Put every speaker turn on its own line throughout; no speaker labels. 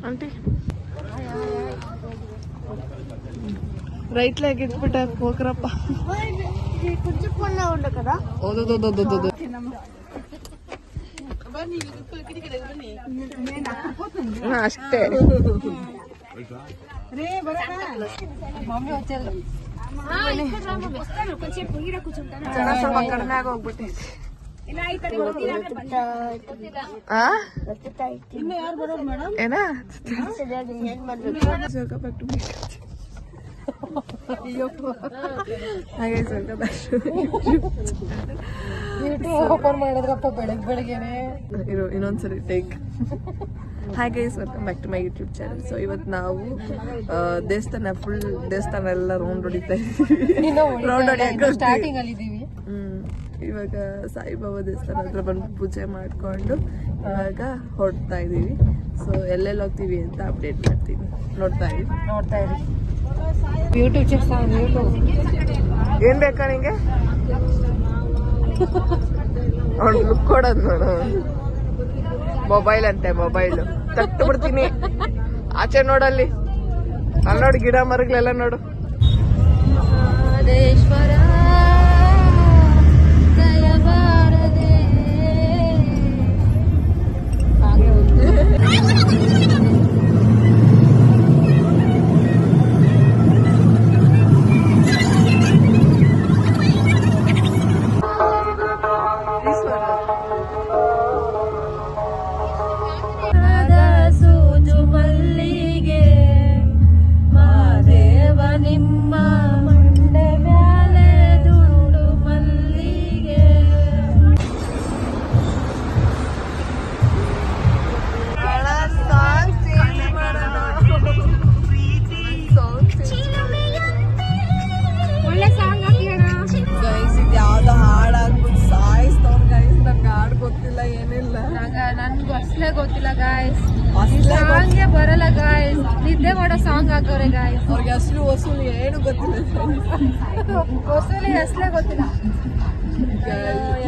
Aunty right leg ఇట్ಬಿట్ట పోకరప్ప అಷ್ಟೇ
mummy వచ్చేది
ಸ್ವಲ್ಪ ಕಡಿಮೆ ಆಗೋಗ್ಬಿಟ್ಟೈತಿ ಏನ
ಓಪನ್ ಮಾಡಿದ್ರಪ್ಪ ಬೆಳಗ್ಗೆನೆ
ಇರೋ ಇನ್ನೊಂದ್ಸರಿ take. Hi guys, welcome back to my YouTube channel. So ಇವತ್ತು ನಾವು ದೇವಸ್ಥಾನ ಫುಲ್ ದೇವಸ್ಥಾನ ಎಲ್ಲ ರೌಂಡ್ ಹೊಡಿತಾ ಇದ್ದೀವಿ. ರೌಂಡ್ ಹೊಡಿಯಕ್ಕೆ
ಸ್ಟಾರ್ಟಿಂಗ್ ಅಲ್ಲಿ ಇದೀವಿ.
ಇವಾಗ ಸಾಯಿಬಾಬಾ ದೇವಸ್ಥಾನ ಹತ್ರ ಬಂದು ಪೂಜೆ ಮಾಡ್ಕೊಂಡು ಇವಾಗ ಹೊರಡ್ತಾ ಇದೀವಿ. ಸೊ ಎಲ್ಲೆಲ್ಲಿ ಹೋಗ್ತೀವಿ ಅಂತ ಅಪ್ಡೇಟ್ ಮಾಡ್ತೀವಿ. ನೋಡ್ತಾ ಇರಿ.
ಯೂಟ್ಯೂಬ್ ಚಿಪ್ಸ್
ಏನ್ ಬೇಕಾ ನಿಂಗೆ? ಅವ್ನು ಲುಕ್ ಕೊಡೋದು ನೋಡು. ಮೊಬೈಲ್ ಅಂತೆ, ಮೊಬೈಲ್ ತಟ್ಟು ಬಿಡ್ತೀನಿ. ಆಚೆ ನೋಡಲ್ಲಿ, ಅಲ್ಲಿ ನೋಡಿ ಗಿಡ ಮರಗಳೆಲ್ಲ ನೋಡು.
ಗೊತ್ತಿಲ್ಲ ಗಾಯ್ಸ್, ಸಾಂಗ್ಗೆ ಬರಲ್ಲ ಗಾಯ್ಸ್. ನಿದ್ದೆ ಮಾಡೋ ಸಾಂಗ್ ಹಾಕೋರೆ ಗಾಯ್ಸ್.
ಅವ್ರಿಗೆ ಅಸಲು ವಸೂಲಿ ಏನು ಗೊತ್ತಿಲ್ಲ.
ವಸೂಲಿ ಅಸಲೇ ಗೊತ್ತಿಲ್ಲ.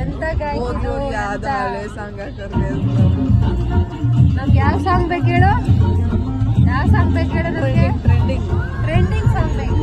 ಎಂತ ಗಾಯ್ಸ್
ಯಾವ್ದ ಹಳೆ ಸಾಂಗ್ ಹಾಕೋರೆ.
ನಮ್ಗೆ ಯಾವ ಸಾಂಗ್ ಬೇಕು ಹೇಳು? ಯಾವ ಸಾಂಗ್ ಬೇಕು ಹೇಳು? ನಮಗೆ ಟ್ರೆಂಡಿಂಗ್ ಸಾಂಗ್ ಬೇಕು.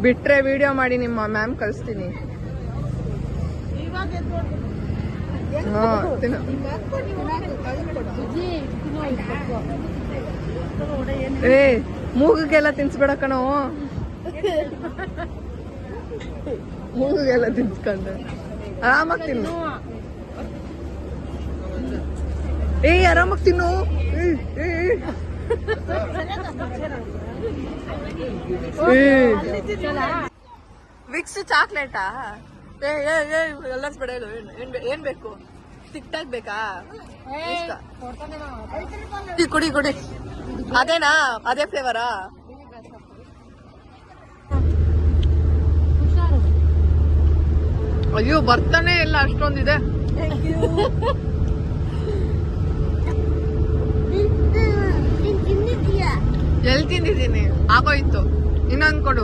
ಬಿಟ್ರೆ ವಿಡಿಯೋ ಮಾಡಿ ನಿಮ್ಮ ಮ್ಯಾಮ್ ಕಳಿಸ್ತೀನಿ. ಮೂಗಿಗೆಲ್ಲ ತಿನ್ಸ್ಬೇಡ ಕಣೋ, ಮೂಗಿಗೆಲ್ಲ ತಿನ್ಸ್ಕೊಂಡ ಆರಾಮಾಗಿ ತಿನ್ನು. ಆರಾಮಾಗಿ ತಿನ್ನು. ವಿಕ್ಸ್ ಚಾಕ್ಲೇಟಾ? ಎಲ್ಲ ಬೇಡ. ಏನ್ ಬೇಕು? ಟಿಕ್ ಟಾಕ್ ಬೇಕಾ? ಕುಡಿ ಕುಡಿ. ಅದೇನಾ? ಅದೇ ಫ್ಲೇವರಾ? ಅಯ್ಯೋ ಬರ್ತಾನೆ ಇಲ್ಲ, ಅಷ್ಟೊಂದಿದೆ. ಎಲ್ಲಿ ತಿಂದಿದ್ದೀನಿ? ಆಗೋಯ್ತು. ಇನ್ನೊಂದು ಕೊಡು.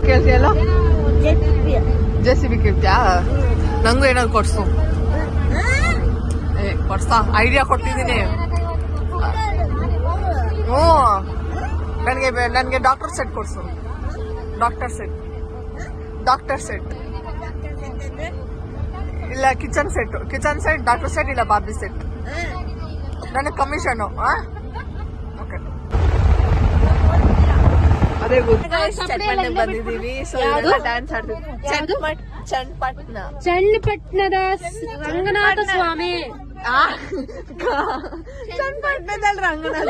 ಕೇಳ್ತಿಯಲ್ಲ? JCB ಕೇಳ್ತ್ಯಾ? ನಂಗೂ ಏನಾದ್ರು ಕೊಡ್ಸು. ಕೊಡ್ಸ, ಐಡಿಯಾ ಕೊಟ್ಟಿದ್ದೀನಿ. ಹ್ಞೂ, ನನಗೆ ಡಾಕ್ಟರ್ ಸೆಟ್ ಕೊಡ್ಸು. ಡಾಕ್ಟರ್ ಸೆಟ್ ಇಲ್ಲ, ಕಿಚನ್ ಸೆಟ್, ಡಾಕ್ಟರ್ ಸೆಟ್ ಇಲ್ಲ ಬಾರ್ಬಿ ಸೆಟ್. ನನಗೆ ಕಮಿಷನು. ಓಕೆ, ಅದೇ ಚಟ್ಪಟ್ನಾಗ ಬಂದಿದೀವಿ. ಸೊ ಡ್ಯಾನ್ಸ್ ಆಡ್ತೀವಿ.
ಚನ್ನಪಟ್ಟಣದ ರಂಗನಾಥ ಸ್ವಾಮಿ.
ಚನ್ನಪಟ್ಟಣದಲ್ಲಿ ರಂಗನಾಥ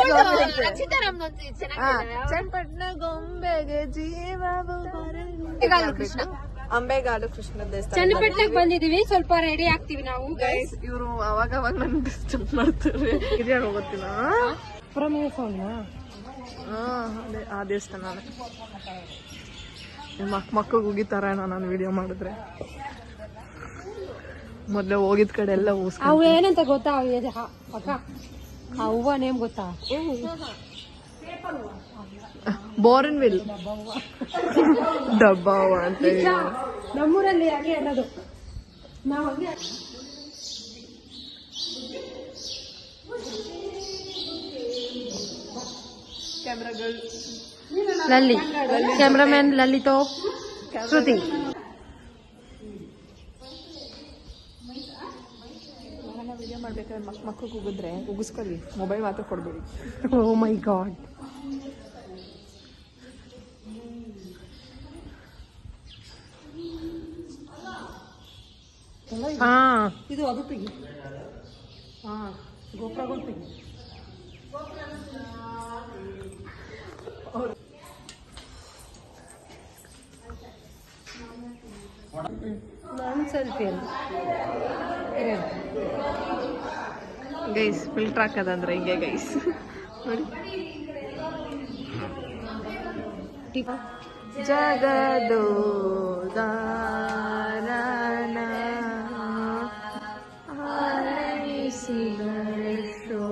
ಚನ್ನಪಟ್ಟಣ ಗೊಂಬೆಗೆ ಜೀವವು ಕೃಷ್ಣ ಅಂಬೆಗಾಲು ಕೃಷ್ಣ ದೇವಸ್ಥಾನ.
ಚನ್ನಪಟ್ಟಣಕ್ಕೆ ಬಂದಿದೀವಿ, ಸ್ವಲ್ಪ ರೆಡಿ ಆಗ್ತೀವಿ ನಾವು.
ಇವರು ಅವಾಗ ನನ್ ಡಿಸ್ಟರ್ಬ್ ಮಾಡ್ತಾರೆ. ಹಿರಿಯರ್ ಹೋಗುತ್ತಿಲ್ಲ ಅದೇ ಆ ದೇವಸ್ಥಾನ ಮಕ್ಕಳು ಹೋಗಿತಾರೇನೋ ನಾನು ವಿಡಿಯೋ ಮಾಡಿದ್ರೆ. ಮೊದ್ಲೇ ಹೋಗಿದ್ ಕಡೆ ಎಲ್ಲ
ಅವು ಏನಂತ ಗೊತ್ತಾ ಅಕ್ಕ, ಅವ್ವ ನೇಮ್ ಗೊತ್ತಾ?
ಬೋರ್ನ್ವಿಲ್ ಡಬ್ಬಾವ ಅಂತ
ನಮ್ಮೂರಲ್ಲಿ ಹಾಗೆ ಅನ್ನೋದು. ನಾವು ಹಂಗೆ ಲಲ್ಲಿ, ಕ್ಯಾಮ್ರಾಮನ್ ಲಲಿತೋ, ಶ್ರುತಿ.
ವಿಡಿಯೋ ಮಾಡ್ಬೇಕಾದ್ರೆ ಮಕ್ಕಳು ಕೂಗಿದ್ರೆ ಕೂಗಿಸ್ಕೊಳ್ಳಿ, ಮೊಬೈಲ್ ಮಾತ್ರ ಕೊಡ್ಬೇಡಿ.
ಓ ಮೈ ಗಾಡ್. ಹಾ
ಇದು ಅದು ತೆಗಿ. ಹಾ ಗೋಪುರಗಳು ತೆಗಿ. ಗೈಸ್ ಫಿಲ್ಟರ್ ಹಾಕದಂದ್ರೆ ಹಿಂಗೆ ಗೈಸ್ ನೋಡಿ. ಜಗದೋ ದಾರನ ಆಲೈಸಿದಶೋ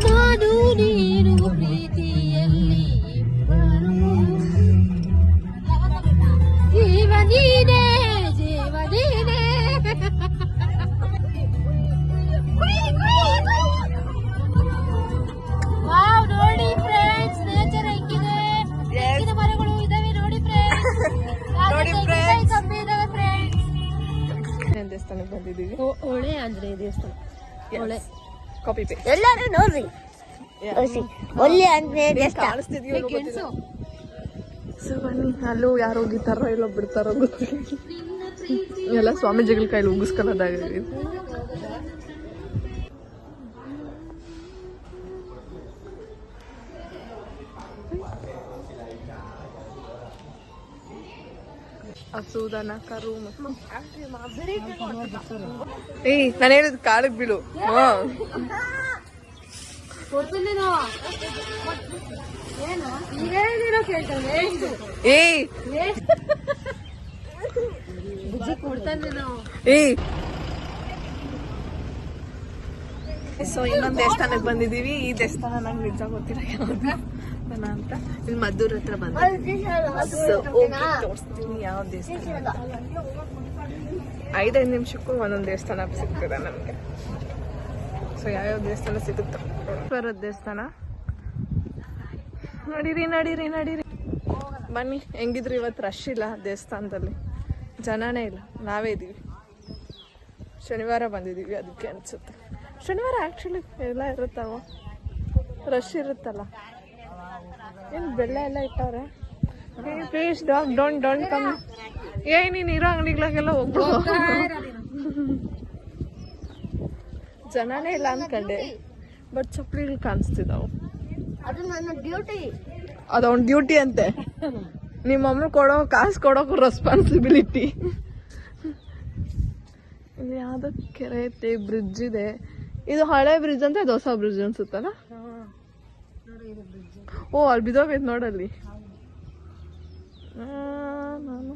ನಾನು ನೀನು ಪ್ರೀತಿಯಲ್ಲಿ ಜೀವ ನೀನೇ, ಜೀವ ನೀನೇ. ವಾವ್, ನೋಡಿ ಫ್ರೆಂಡ್ಸ್, ನೇಚರ್ ಹೆಂಗಿದೆ. ತೆಂಗಿನ ಮರಗಳು ಇದಾವೆ ನೋಡಿ ಫ್ರೆಂಡ್ಸ್. ಕಮ್ಮಿ ಇದಾವೆ ಫ್ರೆಂಡ್ಸ್.
ದೇವಸ್ಥಾನಕ್ಕೆ ಬಂದಿದ್ದೀವಿ.
ಒಳ್ಳೆ ಆಂಜನೇಯ ದೇವಸ್ಥಾನ. ಒಳ್ಳೆ
ಕಾಪಿ ಪೇಸ್ಟ್
ಎಲ್ಲರೂ ನೋಡ್ರಿ. ಒಳ್ಳೆ ಆಂಜನೇಯ ದೇವಸ್ಥಾನ
ಕಾಣಿಸ್ತಿದ್ಯೋ ಗೊತ್ತಿಲ್ಲ. ಸೊ ಬನ್ನಿ, ಅಲ್ಲೂ ಯಾರು ಹೋಗಿತಾರೋ ಇಲ್ಲೋ ಬಿಡ್ತಾರೋ ಗೊತ್ತಿಲ್ಲ. ಎಲ್ಲ ಸ್ವಾಮೀಜಿಗಳ ಕೈಲಿ ಉಗಿಸ್ಕೊಳ್ಳೋದಾಗಿದೆ. ಹಸುದನ ಕರು ಏಯ್ ನಾನು ಹೇಳಿದ್ ಕಾಲಿಗೆ ಬೀಳು. ಏಯ್ ಏಯ್ ಸೊ ಇನ್ನೊಂದು ದೇವಸ್ಥಾನಕ್ಕೆ ಬಂದಿದೀವಿ. ಈ ದೇವಸ್ಥಾನ ನಂಗೆ ನಿಜ ಗೊತ್ತಿಲ್ಲ ಯಾವ್ದು ಅಂತ. ಇಲ್ಲಿ ಮದ್ದೂರ್ ಹತ್ರ ಬಂದ ತೋರಿಸ್ತೀನಿ ಯಾವ ದೇವಸ್ಥಾನ. 5 ನಿಮಿಷಕ್ಕೂ ಒಂದೊಂದು ದೇವಸ್ಥಾನ ಸಿಗ್ತದೆ ನಮ್ಗೆ. ಸೊ ಯಾವ್ಯಾವ ದೇವಸ್ಥಾನ ಸಿಗುತ್ತೋ ಬರೋದು ದೇವಸ್ಥಾನ. ನಡೀರಿ ನಡೀರಿ ನಡೀರಿ ಬನ್ನಿ. ಹೆಂಗಿದ್ರು ಇವತ್ತು ರಶ್ ಇಲ್ಲ ದೇವಸ್ಥಾನದಲ್ಲಿ, ಜನನೇ ಇಲ್ಲ, ನಾವೇ ಇದೀವಿ. ಶನಿವಾರ ಬಂದಿದ್ದೀವಿ ಅದಕ್ಕೆ ಅನ್ಸುತ್ತೆ. ಶನಿವಾರ ಆ್ಯಕ್ಚುಲಿ ಎಲ್ಲ ಇರುತ್ತವ, ರಶ್ ಇರುತ್ತಲ್ಲ. ಏನು ಬೆಳ್ಳೆ ಎಲ್ಲ ಇಟ್ಟವ್ರೆ. Please don't come. ನೀನು ಇರೋ ಅಂಗಡಿಗಳಿಗೆಲ್ಲ ಹೋಗ್ಬಿಡು. ಜನನೇ ಇಲ್ಲ ಅನ್ಕಂಡೆ, ಬಟ್ ಚಪ್ಪಲಿಗಳು ಕಾಣಿಸ್ತಿದ್ದಾವು.
ಅದು ನನ್ನ ಡ್ಯೂಟಿ.
ಅದೊಂದು ಡ್ಯೂಟಿ ಅಂತೆ. ನಿಮ್ಮಮ್ಮ ಕೊಡೋ ಕಾಸು ಕೊಡೋಕು ರೆಸ್ಪಾನ್ಸಿಬಿಲಿಟಿ. ಇಲ್ಲಿ ಯಾವ್ದೋ ಕೆರೆ ಐತೆ, ಬ್ರಿಡ್ಜ್ ಇದೆ. ಇದು ಹಳೆ ಬ್ರಿಡ್ಜ್ ಅಂತ, ಇದು ಹೊಸ ಬ್ರಿಡ್ಜ್ ಅನ್ಸುತ್ತಲ್ಲ. ಓ ಅಲ್ಲಿ ಬಿದ್ದೋಗೈತೆ ನೋಡಲ್ಲಿ. ನಾನು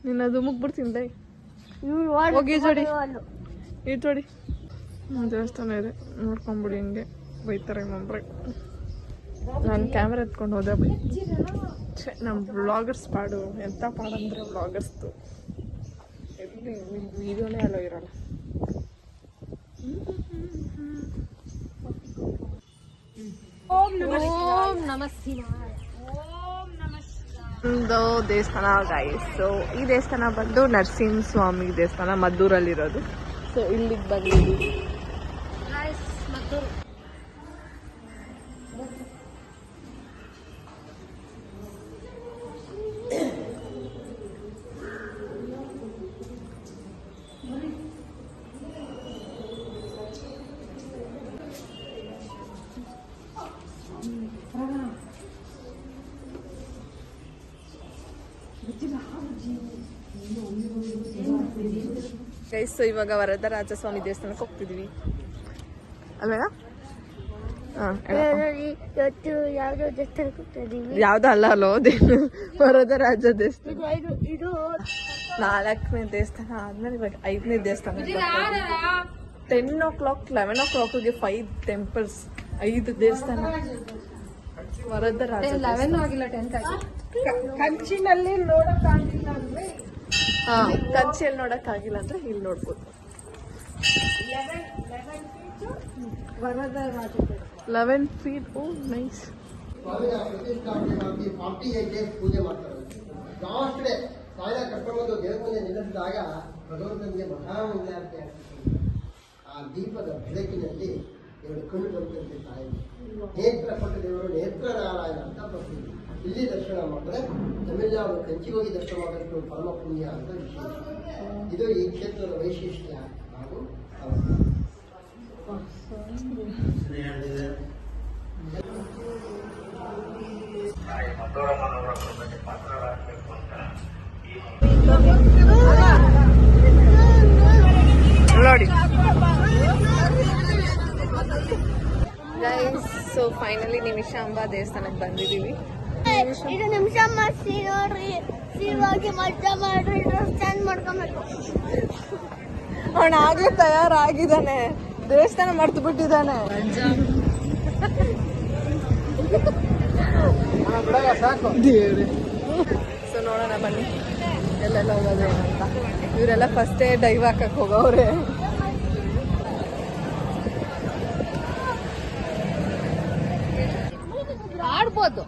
ನಿನ್ನ ಧುಮುಕ್ಬಿಡ್ತೀನಿ. ಹೋಗಿ ಜೋಡಿ ಜೋಡಿ ದೇವಸ್ಥಾನ ಇದೆ, ನೋಡ್ಕೊಂಬಿಡಿ. ಹಿಂಗೆ ಬೈತಾರೆ ಮಮ್ರೆ. ನಾನು ಕ್ಯಾಮ್ರಾ ಎತ್ಕೊಂಡು ಹೋದೆ ಬೈ. ನಮ್ಮ ವ್ಲಾಗರ್ಸ್ ಪಾಡು ಎಂಥ ಪಾಡಂದ್ರೆ ವ್ಲಾಗರ್ಸ್ದು ಎಲ್ಲಿ ವೀಡಿಯೋನೇ ಅಲ್ಲ ಇರೋಲ್ಲ. ಒಂದು ದೇವಸ್ಥಾನ ಗೈಸ್. ಸೊ ಈ ದೇವಸ್ಥಾನ ಬಂದು ನರಸಿಂಹ ಸ್ವಾಮಿ ದೇವಸ್ಥಾನ, ಮದ್ದೂರಲ್ಲಿರೋದು. ಸೊ ಇಲ್ಲಿಗೆ ಬಂದಿದ್ದೀವಿ. ಗೈಸ್, ಸೊ ಇವಾಗ ವರದರಾಜ ಸ್ವಾಮಿ ದೇವಸ್ಥಾನಕ್ಕೆ ಹೋಗ್ತಿದ್ವಿ ಅಲ್ವೇನಾ? ಯಾವ್ದು ಅಲ್ಲ ಅಲ್ಲೋ, ವರದರಾಜ ದೇವಸ್ಥಾನ 4ನೇ ದೇವಸ್ಥಾನ ಆದ್ಮೇಲೆ ಇವಾಗ 5ನೇ ದೇವಸ್ಥಾನ. 10 o'clock 11 o'clockಗೆ 5 ಟೆಂಪಲ್ಸ್, 5 ದೇವಸ್ಥಾನ. ವರದರಾಜ ಕಂಚಿನಲ್ಲಿ ನೋಡಕ್ಕಾಗಿಲ್ಲ ಅಂದ್ರೆ, ಕಂಚಿಯಲ್ಲಿ ನೋಡಕ್ಕಾಗಿಲ್ಲ ಅಂದ್ರೆ ಇಲ್ಲಿ ನೋಡ್ಬೋದು. 11 feet. ಓ ನೈಸ್.
ಪೂಜೆ ಮಾಡ್ತಾರೆ. ಲಾಸ್ಟ್ ಡೇ ಸಾಯ ಕರ್ಕೊಂಡ್ಬಂದು ದೇವರ ಮುಂದೆ ನಿಲ್ಲಿಸಿದಾಗ ಭಗವಂತನಿಗೆ ಮಹಾಮಂಗಳಾರತಿ ಆಗ್ತದೆ. ಆ ದೀಪದ ಬೆಳಕಿನಲ್ಲಿ ಎರಡು ಕಣ್ಣು ಬರುತ್ತಂತೆ ತಾಯಿ. ನೇತ್ರ ಕೊಟ್ಟ ದೇವರು ನೇತ್ರ ನಾರಾಯಣ ಅಂತ ಪ್ರಸಿದ್ಧಿ. ಇಲ್ಲಿ ದರ್ಶನ ಮಾಡಿದ್ರೆ ತಮಿಳುನಾಡು ಕಂಚಿಗೆ ಹೋಗಿ ದರ್ಶನ ಮಾಡೋದಕ್ಕೆ ಪರಮ ಪುಣ್ಯ ಅಂತ ವಿಶೇಷ. ಇದು ಈ ಕ್ಷೇತ್ರದ ವೈಶಿಷ್ಟ್ಯ ಹಾಗೂ
ನೋಡಿ ಗೈಸ್. ಸೊ ಫೈನಲಿ ನಿಮಿಷಾಂಬ ದೇವಸ್ಥಾನಕ್ಕೆ ಬಂದಿದ್ದೀವಿ.
ಇದು ನಿಮಿಷಮ್ಮ ನೋಡ್ರಿ, ಸೀವಾಗಿ ಮಜಾ ಮಾಡ್ರಿ, ಡ್ರೆಸ್ ಚೇಂಜ್ ಮಾಡ್ಕೊಬೇಕು.
ಅವನ ಆಗ್ಲೇ ತಯಾರಾಗಿದ್ದಾನೆ, ದೇವಸ್ಥಾನ ಮರ್ತು ಬಿಟ್ಟಿದ್ದಾನೆ. ಸೊ ನೋಡೋಣ ಬನ್ನಿ ಎಲ್ಲೆಲ್ಲ ಹೋಗೋದು ಏನಂತ. ಇವರೆಲ್ಲ ಫಸ್ಟೇ ಡೈವ್ ಹಾಕಕ್ ಹೋಗವ್ರೆ.
ಆಡ್ಬೋದು.